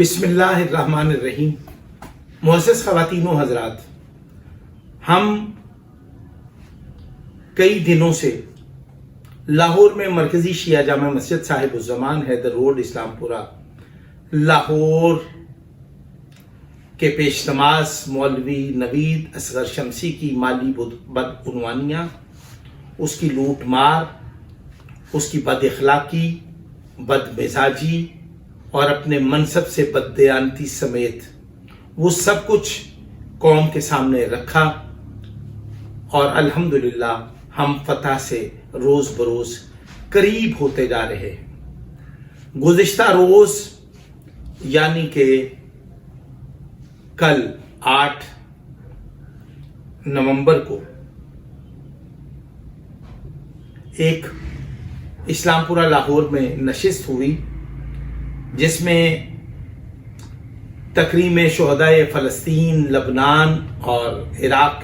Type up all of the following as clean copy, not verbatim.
بسم اللہ الرحمن الرحیم۔ معزز خواتین و حضرات، ہم کئی دنوں سے لاہور میں مرکزی شیعہ جامع مسجد صاحب الزمان حیدر روڈ اسلام پورہ لاہور کے پیش نماز مولوی نوید اصغر شمسی کی مالی بدعنوانیاں، اس کی لوٹ مار، اس کی بد اخلاقی، بد مزاجی اور اپنے منصب سے بددیانتی سمیت وہ سب کچھ قوم کے سامنے رکھا، اور الحمدللہ ہم فتح سے روز بروز قریب ہوتے جا رہے ہیں۔ گزشتہ روز یعنی کہ کل 8 نومبر کو ایک اسلام پورہ لاہور میں نشست ہوئی، جس میں تکریم شہدائے فلسطین، لبنان اور عراق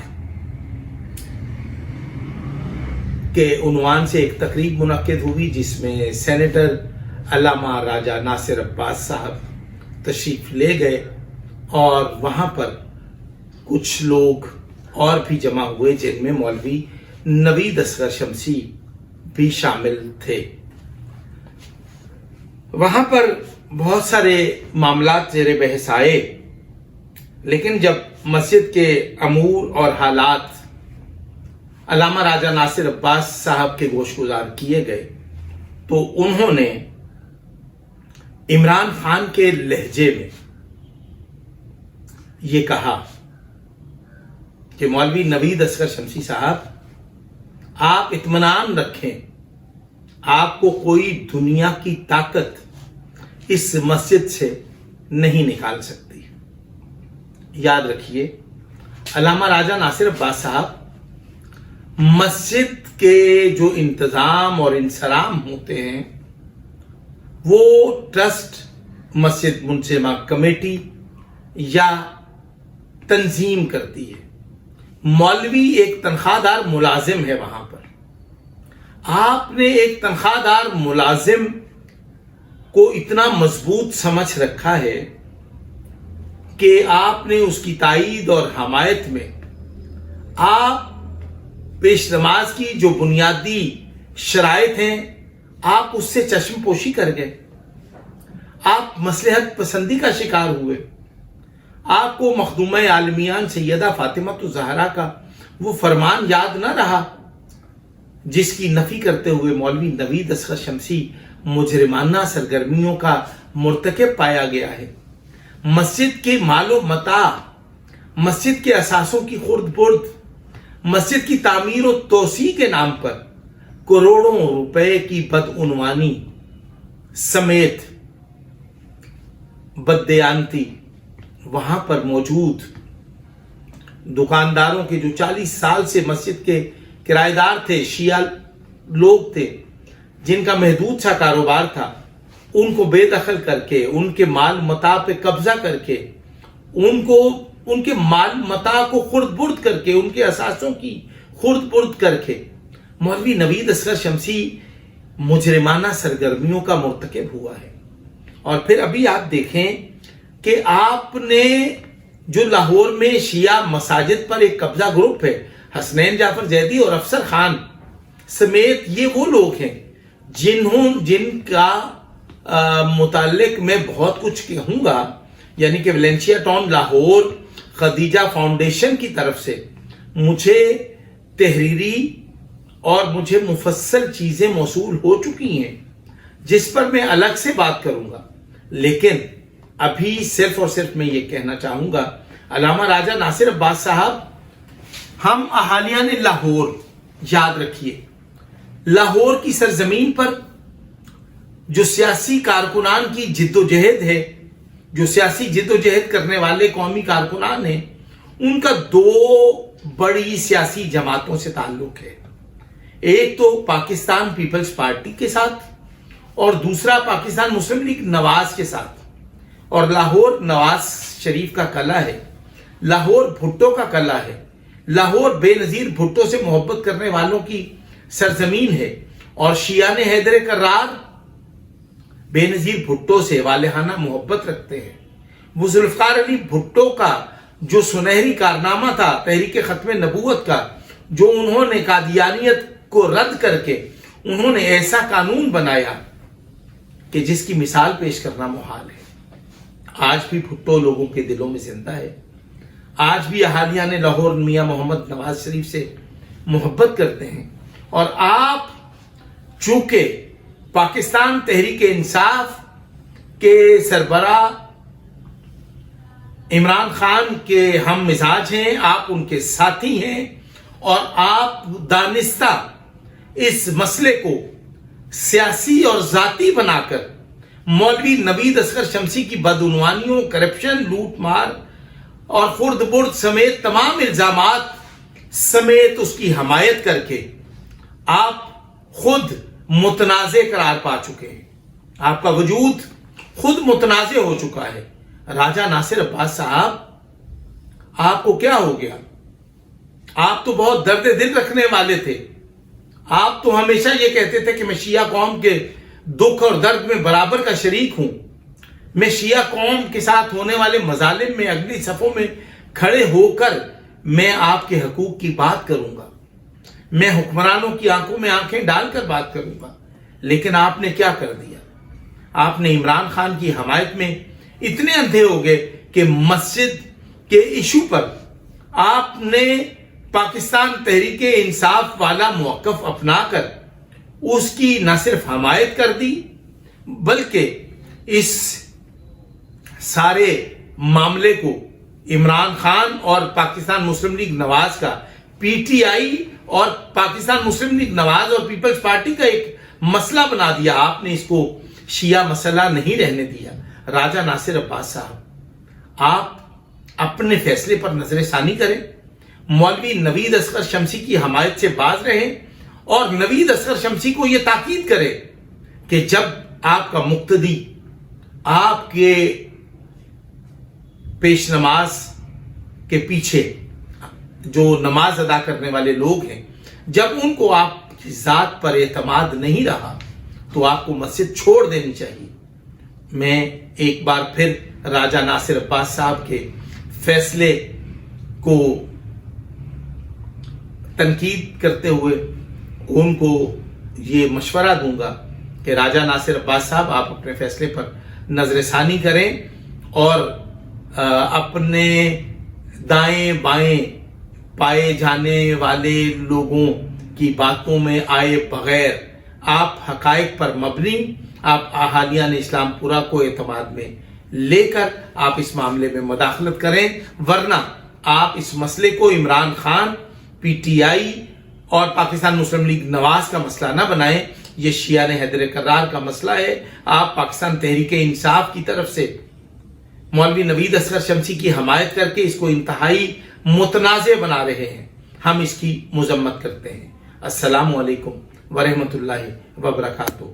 کے عنوان سے ایک تقریب منعقد ہوئی، جس میں سینیٹر علامہ راجہ ناصر عباس صاحب تشریف لے گئے، اور وہاں پر کچھ لوگ اور بھی جمع ہوئے، جن میں مولوی نوید اصغر شمسی بھی شامل تھے۔ وہاں پر بہت سارے معاملات زیر بحث آئے، لیکن جب مسجد کے امور اور حالات علامہ راجہ ناصر عباس صاحب کے گوش گزار کیے گئے تو انہوں نے عمران خان کے لہجے میں یہ کہا کہ مولوی نوید اصغر شمسی صاحب، آپ اطمینان رکھیں، آپ کو کوئی دنیا کی طاقت اس مسجد سے نہیں نکال سکتی۔ یاد رکھیے، علامہ راجہ ناصر عباس صاحب مسجد کے جو انتظام اور انصرام ہوتے ہیں وہ ٹرسٹ، مسجد منصفانہ کمیٹی یا تنظیم کرتی ہے۔ مولوی ایک تنخواہ دار ملازم ہے وہاں پر۔ آپ نے ایک تنخواہ دار ملازم کو اتنا مضبوط سمجھ رکھا ہے کہ آپ نے اس کی تائید اور حمایت میں آپ پیش نماز کی جو بنیادی شرائط ہیں، آپ اس سے چشم پوشی کر گئے۔ آپ مصلحت پسندی کا شکار ہوئے۔ آپ کو مخدومہ عالمیان سیدہ فاطمہ الزہرا کا وہ فرمان یاد نہ رہا جس کی نفی کرتے ہوئے مولوی نوید اصغر شمسی مجرمانہ سرگرمیوں کا مرتکب پایا گیا ہے۔ مسجد کے مال و متاع، مسجد کے اثاثوں کی خرد برد، مسجد کی تعمیر و توسیع کے نام پر کروڑوں روپے کی بدعنوانی سمیت بددیانتی وہاں پر موجود دکانداروں کے جو 40 سال سے مسجد کے کرایہ دار تھے، شیعہ لوگ تھے جن کا محدود سا کاروبار تھا، ان کو بے دخل کر کے، ان کے مال متاع پہ قبضہ کر کے، ان کے مال متاع کو خرد برد کر کے، ان کے اثاثوں کی خرد برد کر کے مولوی نوید اصغر شمسی مجرمانہ سرگرمیوں کا مرتکب ہوا ہے۔ اور پھر ابھی آپ دیکھیں کہ آپ نے جو لاہور میں شیعہ مساجد پر ایک قبضہ گروپ ہے، حسنین جعفر زیدی اور افسر خان سمیت، یہ وہ لوگ ہیں جن کا متعلق میں بہت کچھ کہوں گا، یعنی کہ ویلنسیا ٹاؤن لاہور خدیجہ فاؤنڈیشن کی طرف سے مجھے تحریری اور مجھے مفصل چیزیں موصول ہو چکی ہیں، جس پر میں الگ سے بات کروں گا۔ لیکن ابھی صرف اور صرف میں یہ کہنا چاہوں گا، علامہ راجہ ناصر عباس صاحب، ہم اہالیان لاہور یاد رکھیے، لاہور کی سرزمین پر جو سیاسی کارکنان کی جد و جہد ہے، جو سیاسی جد و جہد کرنے والے قومی کارکنان ہیں، ان کا 2 بڑی سیاسی جماعتوں سے تعلق ہے۔ ایک تو پاکستان پیپلز پارٹی کے ساتھ، اور دوسرا پاکستان مسلم لیگ نواز کے ساتھ۔ اور لاہور نواز شریف کا قلعہ ہے، لاہور بھٹو کا قلعہ ہے، لاہور بے نظیر بھٹو سے محبت کرنے والوں کی سرزمین ہے، اور شیعہ حیدر کرار بے نظیر بھٹو سے والہانہ محبت رکھتے ہیں۔ وہ ذوالفقار علی بھٹو کا جو سنہری کارنامہ تھا تحریک ختم نبوت کا، جو انہوں نے قادیانیت کو رد کر کے انہوں نے ایسا قانون بنایا کہ جس کی مثال پیش کرنا محال ہے۔ آج بھی بھٹو لوگوں کے دلوں میں زندہ ہے، آج بھی اہالیان لاہور میاں محمد نواز شریف سے محبت کرتے ہیں، اور آپ چونکہ پاکستان تحریک انصاف کے سربراہ عمران خان کے ہم مزاج ہیں، آپ ان کے ساتھی ہیں، اور آپ دانستہ اس مسئلے کو سیاسی اور ذاتی بنا کر مولوی نوید اصغر شمسی کی بدعنوانیوں، کرپشن، لوٹ مار اور خرد برد سمیت تمام الزامات سمیت اس کی حمایت کر کے آپ خود متنازع قرار پا چکے ہیں، آپ کا وجود خود متنازع ہو چکا ہے۔ راجہ ناصر عباس صاحب، آپ کو کیا ہو گیا؟ آپ تو بہت درد دل رکھنے والے تھے، آپ تو ہمیشہ یہ کہتے تھے کہ میں شیعہ قوم کے دکھ اور درد میں برابر کا شریک ہوں، میں شیعہ قوم کے ساتھ ہونے والے مظالم میں اگلی صفوں میں کھڑے ہو کر میں آپ کے حقوق کی بات کروں گا، میں حکمرانوں کی آنکھوں میں آنکھیں ڈال کر بات کروں گا۔ لیکن آپ نے کیا کر دیا؟ آپ نے عمران خان کی حمایت میں اتنے اندھے ہو گئے کہ مسجد کے ایشو پر آپ نے پاکستان تحریک انصاف والا موقف اپنا کر اس کی نہ صرف حمایت کر دی، بلکہ اس سارے معاملے کو عمران خان اور پاکستان مسلم لیگ نواز کا، پی ٹی آئی اور پاکستان مسلم لیگ نواز اور پیپلز پارٹی کا ایک مسئلہ بنا دیا۔ آپ نے اس کو شیعہ مسئلہ نہیں رہنے دیا۔ راجہ ناصر عباس صاحب، آپ اپنے فیصلے پر نظر ثانی کریں، مولوی نوید اصغر شمسی کی حمایت سے باز رہیں، اور نوید اصغر شمسی کو یہ تاکید کرے کہ جب آپ کا مقتدی، آپ کے پیش نماز کے پیچھے جو نماز ادا کرنے والے لوگ ہیں، جب ان کو آپ کی ذات پر اعتماد نہیں رہا تو آپ کو مسجد چھوڑ دینی چاہیے۔ میں ایک بار پھر راجہ ناصر عباس صاحب کے فیصلے کو تنقید کرتے ہوئے ان کو یہ مشورہ دوں گا کہ راجہ ناصر عباس صاحب، آپ اپنے فیصلے پر نظر ثانی کریں اور اپنے دائیں بائیں پائے جانے والے لوگوں کی باتوں میں آئے بغیر آپ حقائق پر مبنی، آپ اہالیان اسلام پورا کو اعتماد میں لے کر آپ اس معاملے میں مداخلت کریں، ورنہ آپ اس مسئلے کو Imran Khan, P T I اور پاکستان مسلم لیگ نواز کا مسئلہ نہ بنائیں۔ یہ شیعہ حیدر کرار کا مسئلہ ہے۔ آپ پاکستان تحریک انصاف کی طرف سے مولوی نوید اصغر شمسی کی حمایت کر کے اس کو انتہائی متنازع بنا رہے ہیں، ہم اس کی مذمت کرتے ہیں۔ السلام علیکم ورحمۃ اللہ وبرکاتہ۔